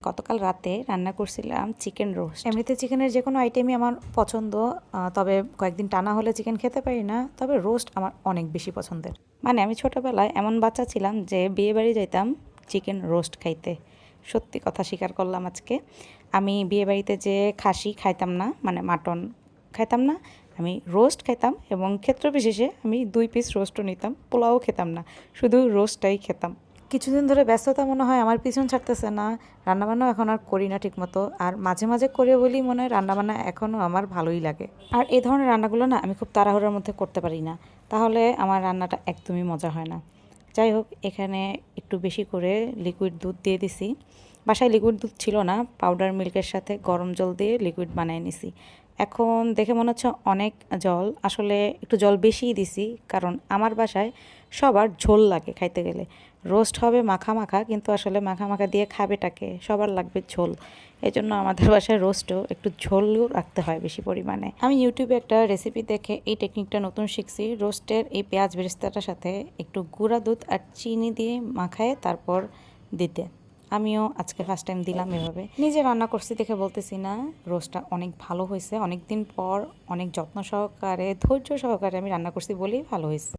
গতকাল রাতে রান্না করছিলাম চিকেন রোস্ট। এমনিতে চিকেনের যে কোনো আইটেমই আমার পছন্দ, তবে কয়েকদিন টানা হলে চিকেন খেতে পারি না। তবে রোস্ট আমার অনেক বেশি পছন্দের। মানে আমি ছোটোবেলায় এমন বাচ্চা ছিলাম যে বিয়ে বাড়ি যাইতাম চিকেন রোস্ট খাইতে। সত্যি কথা স্বীকার করলাম আজকে। আমি বিয়ে বাড়িতে যে খাসি খাইতাম না, মানে মাটন খাইতাম না, আমি রোস্ট খেতাম এবং ক্ষেত্র বিশেষে আমি 2 পিস রোস্টও নিতাম। পোলাও খেতাম না, শুধু রোস্টটাই খেতাম। কিছুদিন ধরে ব্যস্ততা মনে হয় আমার পিছন ছাড়তেছে না। রান্নাবান্নাও এখন আর করি না ঠিকমতো, আর মাঝে মাঝে করে বলেই মনে হয় রান্নাবান্না এখনও আমার ভালোই লাগে। আর এই ধরনের রান্নাগুলো না আমি খুব তাড়াহুড়োর মধ্যে করতে পারি না, তাহলে আমার রান্নাটা একদমই মজা হয় না। যাই হোক, এখানে একটু বেশি করে লিকুইড দুধ দিয়ে দিছি। বাসায় লিকুইড দুধ ছিল না, পাউডার মিল্কের সাথে গরম জল দিয়ে লিকুইড বানিয়ে নিছি। এখন দেখে মনে হচ্ছে অনেক জল, আসলে একটু জল বেশিই দিছি, কারণ আমার বাসায় সবার ঝোল লাগে খাইতে গেলে। রোস্ট হবে মাখা মাখা, কিন্তু আসলে মাখা মাখা দিয়ে খাবেটাকে, সবার লাগবে ঝোল। এই জন্য আমাদের বাসায় রোস্টও একটু ঝোলও রাখতে হয় বেশি পরিমাণে। আমি ইউটিউবে একটা রেসিপি দেখে এই টেকনিকটা নতুন শিখছি। রোস্টের এই পেঁয়াজ বেরেস্তাটার সাথে একটু গুঁড়া দুধ আর চিনি দিয়ে মাখায় তারপর দিতে। আমিও আজকে ফার্স্ট টাইম দিলাম এভাবে। নিজে রান্না করছি দেখে বলতেছি না, রোস্টটা অনেক ভালো হয়েছে। অনেক দিন পর অনেক যত্ন সহকারে, ধৈর্য সহকারে আমি রান্না করছি বলেই ভালো হয়েছে।